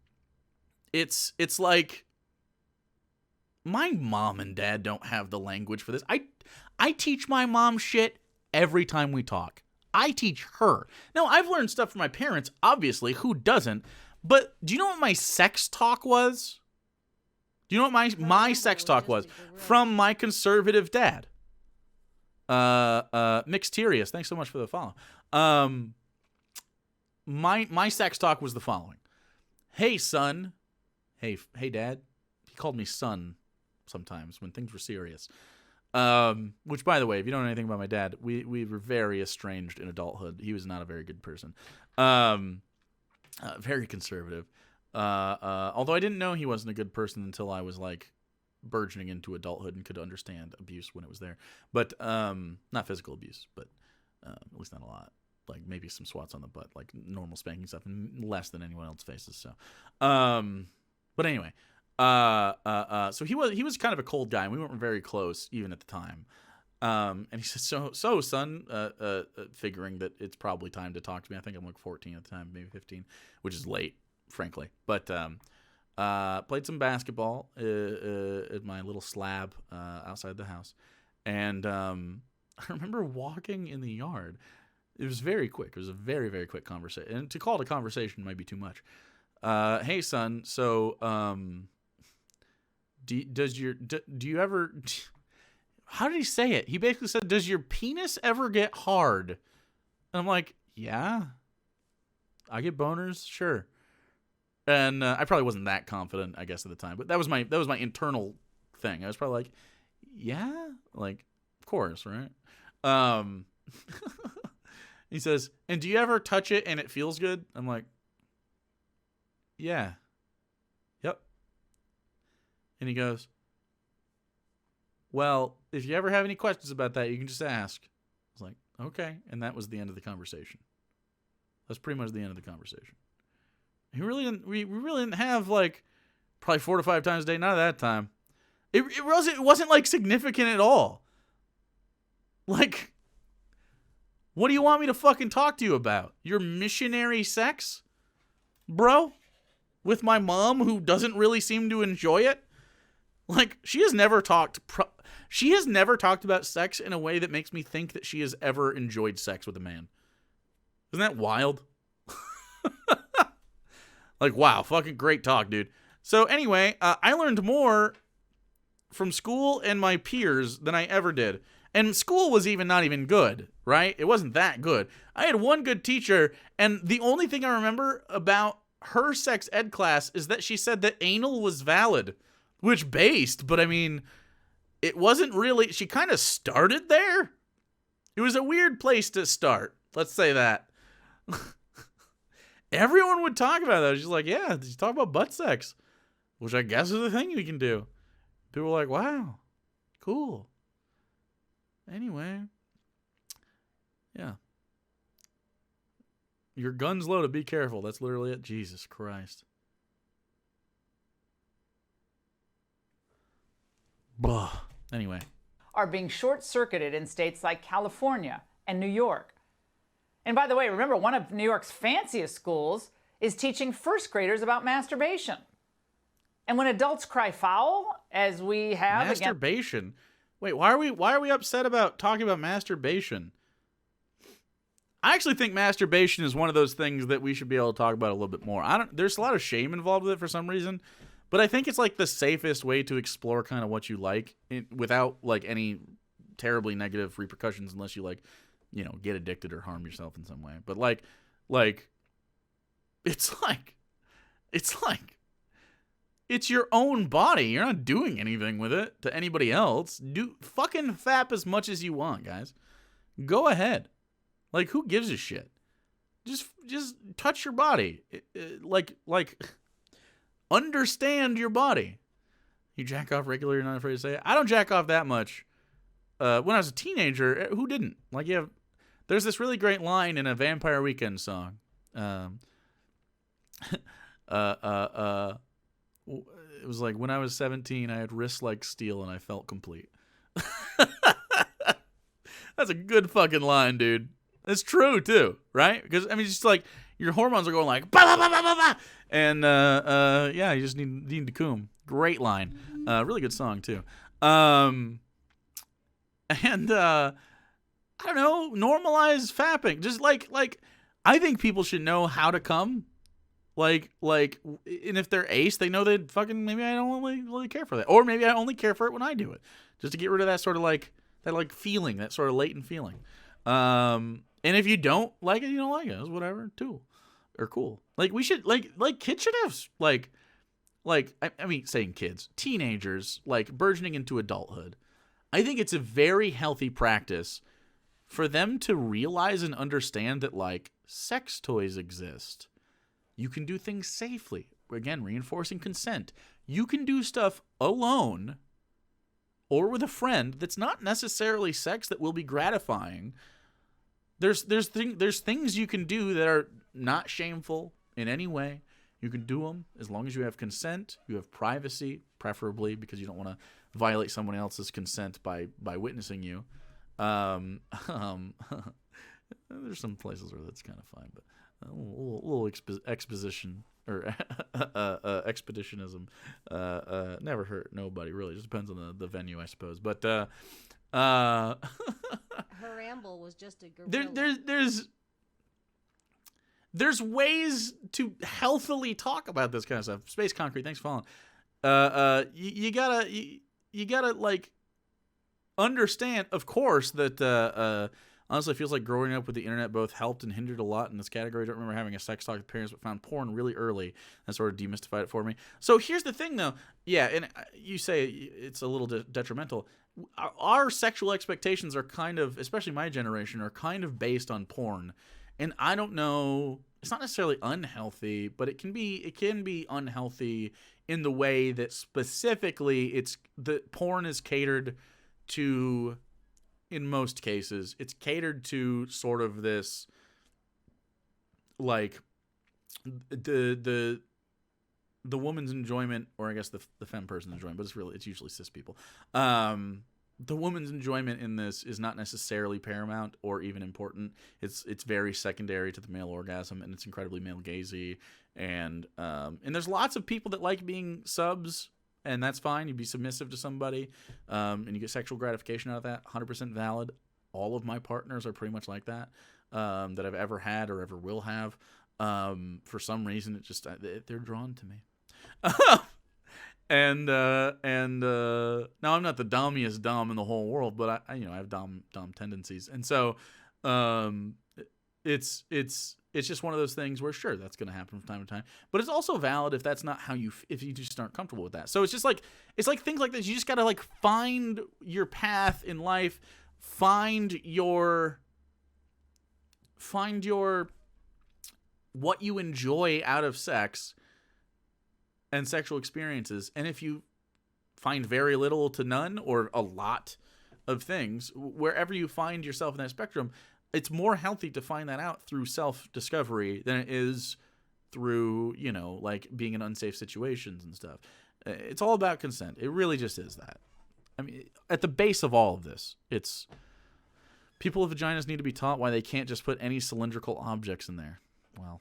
it's like my mom and dad don't have the language for this. I teach my mom shit every time we talk. I teach her. Now, I've learned stuff from my parents, obviously. Who doesn't? But do you know what my sex talk was? Do you know what my sex talk was from my conservative dad? Mixterious, thanks so much for the follow. My sex talk was the following. Hey, son. Hey, dad. He called me son sometimes when things were serious. Which, by the way, if you don't know anything about my dad, we were very estranged in adulthood. He was not a very good person. Very conservative. Although I didn't know he wasn't a good person until I was like burgeoning into adulthood and could understand abuse when it was there. But not physical abuse, but at least not a lot. Like maybe some swats on the butt, like normal spanking stuff, and less than anyone else faces. So, but anyway, so he was kind of a cold guy, and we weren't very close even at the time. And he said, so son, figuring that it's probably time to talk to me. I think I'm like 14 at the time, maybe 15, which is late, frankly. But played some basketball at my little slab outside the house, and I remember walking in the yard. It was very quick. It was a very, very quick conversation. And to call it a conversation might be too much. Hey, son, so do you ever... How did he say it? He basically said, does your penis ever get hard? And I'm like, yeah. I get boners? Sure. And I probably wasn't that confident, I guess, at the time. But that was my internal thing. I was probably like, yeah? Like, of course, right? He says, and do you ever touch it and it feels good? I'm like, yeah. Yep. And he goes, well, if you ever have any questions about that, you can just ask. I was like, okay. And that was the end of the conversation. That's pretty much the end of the conversation. We really didn't have like probably 4 to 5 times a day. Not at that time. It wasn't like significant at all. Like, what do you want me to fucking talk to you about? Your missionary sex? Bro? With my mom who doesn't really seem to enjoy it? Like, she has never talked about sex in a way that makes me think that she has ever enjoyed sex with a man. Isn't that wild? Like, wow, fucking great talk, dude. So anyway, I learned more from school and my peers than I ever did. And school was not even good, right? It wasn't that good. I had one good teacher, and the only thing I remember about her sex ed class is that she said that anal was valid, which based, but I mean, it wasn't really, she kind of started there. It was a weird place to start. Let's say that. Everyone would talk about that. She's like, yeah, you talk about butt sex, which I guess is a thing you can do. People were like, wow, cool. Anyway, yeah. Your gun's loaded. Be careful. That's literally it. Jesus Christ. Blah. Anyway. Are being short-circuited in states like California and New York. And by the way, remember, one of New York's fanciest schools is teaching first graders about masturbation. And when adults cry foul, as we have masturbation. Wait, why are we upset about talking about masturbation? I actually think masturbation is one of those things that we should be able to talk about a little bit more. There's a lot of shame involved with it for some reason, but I think it's like the safest way to explore kind of what you like without like any terribly negative repercussions, unless you like, you know, get addicted or harm yourself in some way. But like it's your own body. You're not doing anything with it to anybody else. Do fucking fap as much as you want, guys. Go ahead. Like, who gives a shit? Just touch your body. Like, understand your body. You jack off regularly, you're not afraid to say it? I don't jack off that much. When I was a teenager, who didn't? Like, there's this really great line in a Vampire Weekend song. It was like, when I was 17, I had wrists like steel and I felt complete. That's a good fucking line, dude. It's true, too, right? Because, I mean, it's just like, your hormones are going like, bah, bah, bah, bah, bah, bah. And, yeah, you just need to coom. Great line. Really good song, too. And, I don't know, normalize fapping. Just like, I think people should know how to come. And if they're ace, they know that fucking maybe I don't really care for that, or maybe I only care for it when I do it, just to get rid of that sort of that feeling, that sort of latent feeling. And if you don't like it, you don't like it. It's whatever, too, or cool. Like we should kids should have I mean, saying kids, teenagers, like burgeoning into adulthood. I think it's a very healthy practice for them to realize and understand that like sex toys exist. You can do things safely. Again, reinforcing consent. You can do stuff alone or with a friend that's not necessarily sex that will be gratifying. There's things you can do that are not shameful in any way. You can do them as long as you have consent, you have privacy, preferably, because you don't want to violate someone else's consent by witnessing you. There's some places where that's kind of fine, but a little exposition or expeditionism never hurt nobody, really. It just depends on the venue, I suppose. But Her ramble was just a gorilla. There's ways to healthily talk about this kind of stuff. Space Concrete, thanks for following. You gotta like understand, of course, that honestly, it feels like growing up with the internet both helped and hindered a lot in this category. I don't remember having a sex talk with parents, but found porn really early. That sort of demystified it for me. So here's the thing, though. Yeah, and you say it's a little detrimental. Our sexual expectations are kind of, especially my generation, are kind of based on porn. And I don't know, it's not necessarily unhealthy, but it can be unhealthy in the way that specifically the porn is catered to. In most cases, it's catered to sort of this, like, the woman's enjoyment, or I guess the femme person's enjoyment, but it's usually cis people. The woman's enjoyment in this is not necessarily paramount or even important. It's very secondary to the male orgasm, and it's incredibly male gazy. And there's lots of people that like being subs. And that's fine. You'd be submissive to somebody, and you get sexual gratification out of that. 100% valid. All of my partners are pretty much like that that I've ever had or ever will have. For some reason, they're drawn to me. And now I'm not the dummiest dumb in the whole world, but I have dumb tendencies, and so it's just one of those things where, sure, that's going to happen from time to time. But it's also valid if that's not how if you just aren't comfortable with that. So it's like things like this. You just got to like find your path in life, find your what you enjoy out of sex and sexual experiences. And if you find very little to none or a lot of things, wherever you find yourself in that spectrum, it's more healthy to find that out through self-discovery than it is through, like being in unsafe situations and stuff. It's all about consent. It really just is that. I mean, at the base of all of this, it's people with vaginas need to be taught why they can't just put any cylindrical objects in there. Well,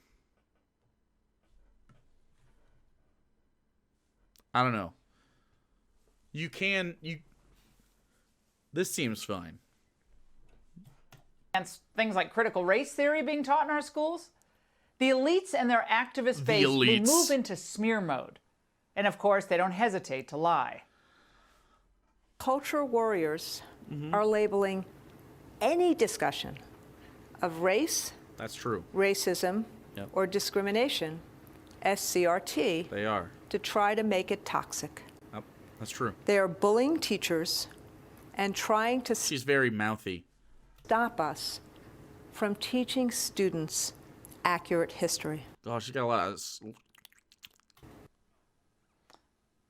I don't know. This seems fine. Against things like critical race theory being taught in our schools, the elites and their activist base will move into smear mode. And of course, they don't hesitate to lie. Culture warriors are labeling any discussion of race, that's true, racism, Yep. or discrimination as CRT. They are. To try to make it toxic. Yep, that's true. They are bullying teachers and trying to She's very mouthy. Stop us from teaching students accurate history. Oh, she's got a lot of...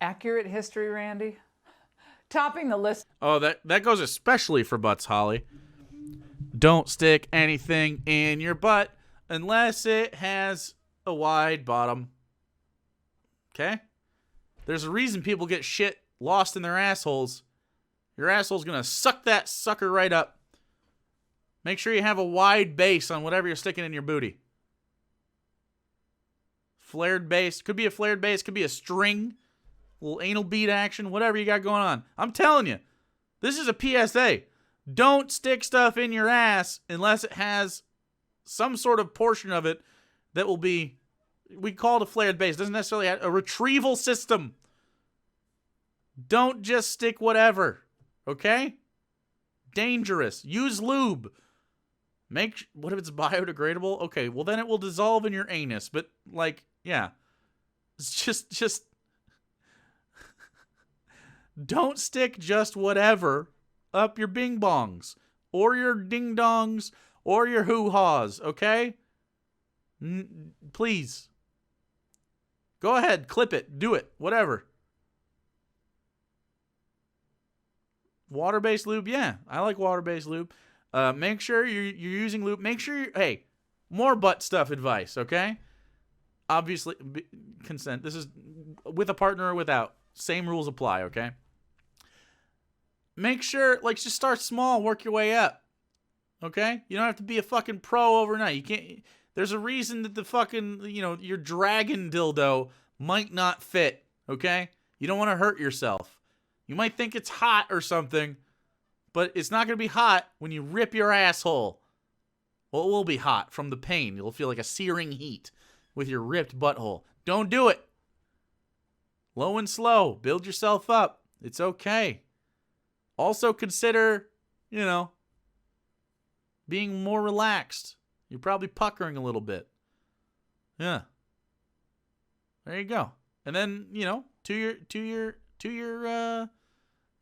Accurate history, Randy? Topping the list. Oh, that goes especially for butts, Holly. Don't stick anything in your butt unless it has a wide bottom. Okay? There's a reason people get shit lost in their assholes. Your asshole's gonna suck that sucker right up. Make sure you have a wide base on whatever you're sticking in your booty. Flared base. Could be a flared base. Could be a string. A little anal bead action. Whatever you got going on. I'm telling you. This is a PSA. Don't stick stuff in your ass unless it has some sort of portion of it that will be we call it a flared base. It doesn't necessarily have a retrieval system. Don't just stick whatever, okay? Dangerous. Use lube. What if it's biodegradable? Okay, well then it will dissolve in your anus. But like, yeah, it's just don't stick just whatever up your bing bongs or your ding dongs or your hoo haws. Okay, please. Go ahead, clip it, do it, whatever. Water-based lube, yeah, I like water-based lube. Make sure you're using lube. Make sure hey, more butt stuff advice, okay? Obviously, consent. This is with a partner or without. Same rules apply, okay? Make sure, like, just start small, work your way up, okay? You don't have to be a fucking pro overnight. You can't. There's a reason that the fucking, your dragon dildo might not fit, okay? You don't want to hurt yourself. You might think it's hot or something, but it's not going to be hot when you rip your asshole. Well, it will be hot from the pain. You'll feel like a searing heat with your ripped butthole. Don't do it. Low and slow. Build yourself up. It's okay. Also consider, being more relaxed. You're probably puckering a little bit. Yeah. There you go. And then, to your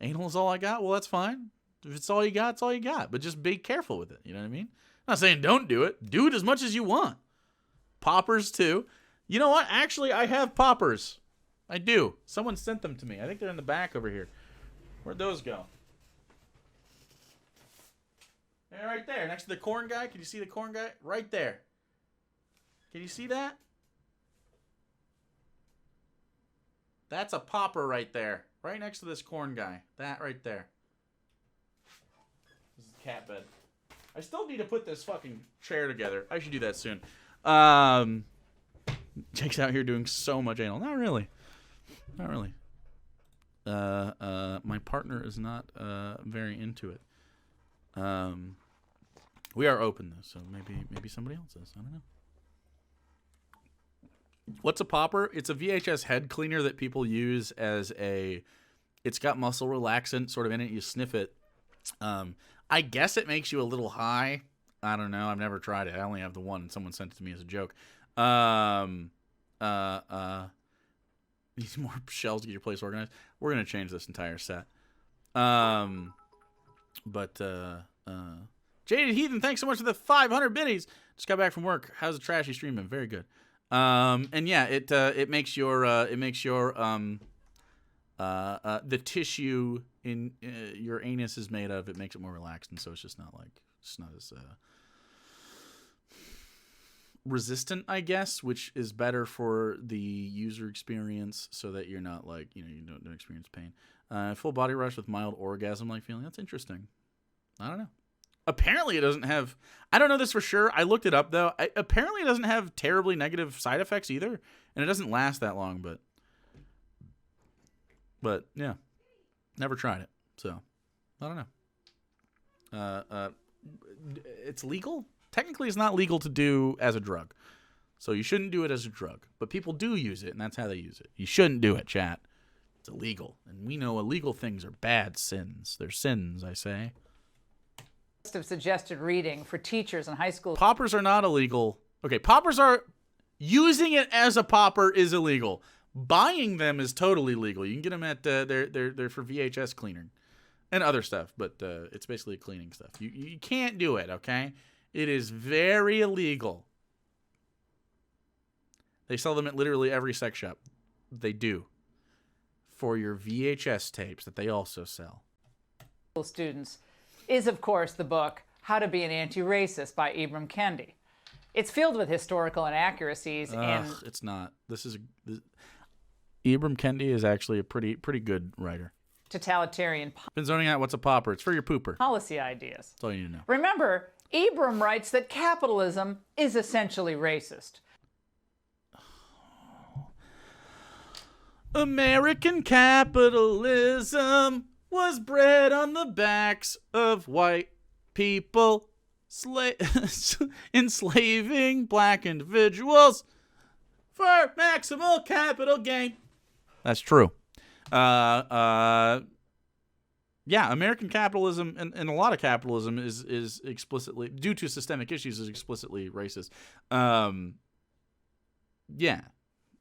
anal is all I got. Well, that's fine. If it's all you got, it's all you got. But just be careful with it. You know what I mean? I'm not saying don't do it. Do it as much as you want. Poppers, too. You know what? Actually, I have poppers. I do. Someone sent them to me. I think they're in the back over here. Where'd those go? They're right there, next to the corn guy. Can you see the corn guy? Right there. Can you see that? That's a popper right there. Right next to this corn guy. That right there. This is the cat bed. I still need to put this fucking chair together. I should do that soon. Jake's out here doing so much anal. Not really. Not really. My partner is not very into it. We are open though, so maybe somebody else is. I don't know. What's a popper? It's a VHS head cleaner that people use as it's got muscle relaxant sort of in it. You sniff it. I guess it makes you a little high. I don't know. I've never tried it. I only have the one, and someone sent it to me as a joke. Need more shelves to get your place organized. We're gonna change this entire set. Jaded Heathen, thanks so much for the 500 biddies. Just got back from work. How's the trashy stream been? Very good. And yeah, it makes your the tissue in your anus is made of. It makes it more relaxed, and so it's just not as resistant, I guess, which is better for the user experience, so that you're not you don't experience pain. Full body rush with mild orgasm-like feeling. That's interesting. I don't know. Apparently it doesn't have, I don't know this for sure. I looked it up though. Apparently it doesn't have terribly negative side effects either. And it doesn't last that long, but yeah, never tried it. So I don't know. It's legal. Technically it's not legal to do as a drug. So you shouldn't do it as a drug, but people do use it, and that's how they use it. You shouldn't do it, chat. It's illegal. And we know illegal things are bad sins. They're sins, I say. Of suggested reading for teachers in high school. Poppers are not illegal. Okay, poppers are, using it as a popper is illegal. Buying them is totally legal. You can get them at they're for VHS cleaning and other stuff, but it's basically cleaning stuff. You can't do it, okay? It is very illegal. They sell them at literally every sex shop. They do. For your VHS tapes that they also sell. Students is, of course, the book How to Be an Anti-Racist by Ibram Kendi. It's filled with historical inaccuracies. It's not. Ibram Kendi is actually a pretty good writer. Totalitarian Been zoning out what's a popper. It's for your pooper. policy ideas. That's all you need to know. Remember, Ibram writes that capitalism is essentially racist. American capitalism was bred on the backs of white people, enslaving black individuals for maximal capital gain. That's true. Yeah, American capitalism and a lot of capitalism is explicitly, due to systemic issues, is explicitly racist. Yeah,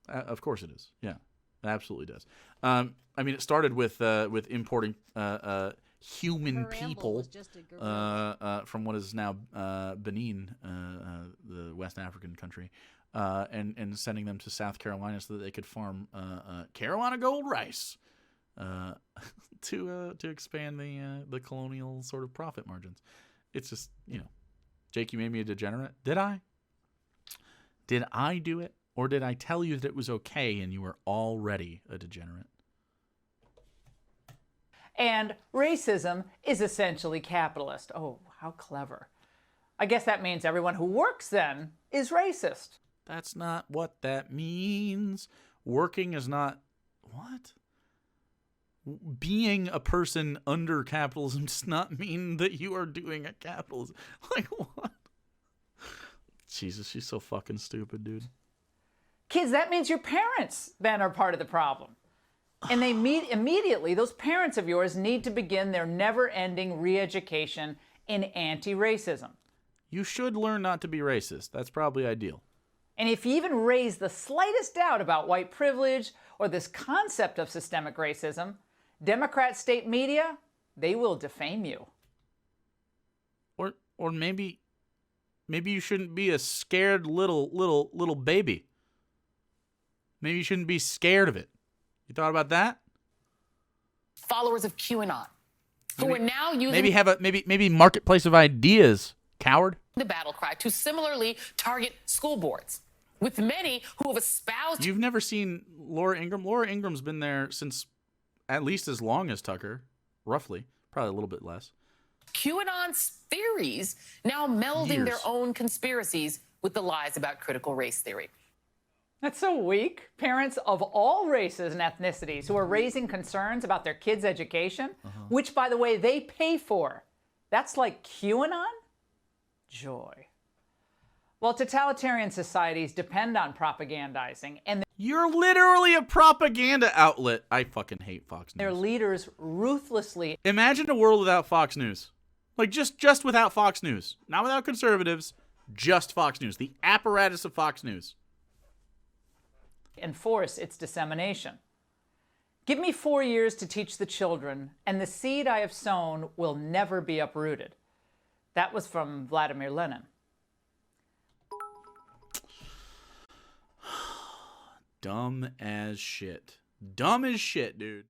of course it is. Yeah, it absolutely does. I mean, it started with importing human people from what is now Benin, the West African country, and sending them to South Carolina so that they could farm Carolina gold rice to expand the colonial sort of profit margins. It's just, Jake, you made me a degenerate. Did I? Did I do it? Or did I tell you that it was okay and you were already a degenerate? And racism is essentially capitalist. Oh, how clever. I guess that means everyone who works then is racist. That's not what that means. Working is not... What? Being a person under capitalism does not mean that you are doing a capitalism. Like, what? Jesus, she's so fucking stupid, dude. Kids, that means your parents then are part of the problem. And they immediately, those parents of yours need to begin their never-ending re-education in anti-racism. You should learn not to be racist. That's probably ideal. And if you even raise the slightest doubt about white privilege or this concept of systemic racism, Democrat state media, they will defame you. Or maybe you shouldn't be a scared little baby. Maybe you shouldn't be scared of it. You thought about that? Followers of QAnon, who are now using maybe marketplace of ideas, coward. the battle cry to similarly target school boards, with many who have espoused. You've never seen Laura Ingraham? Laura Ingram's been there since at least as long as Tucker, roughly, probably a little bit less. QAnon's theories now melding their own conspiracies with the lies about critical race theory. That's so weak. Parents of all races and ethnicities who are raising concerns about their kids' education, which, by the way, they pay for. That's like QAnon? Joy. Well, totalitarian societies depend on propagandizing, and you're literally a propaganda outlet. I fucking hate Fox News. Their leaders ruthlessly. Imagine a world without Fox News. Like, just without Fox News. Not without conservatives, just Fox News. The apparatus of Fox News. Enforce its dissemination. Give me 4 years to teach the children, and the seed I have sown will never be uprooted. That was from Vladimir Lenin. Dumb as shit. Dumb as shit, dude.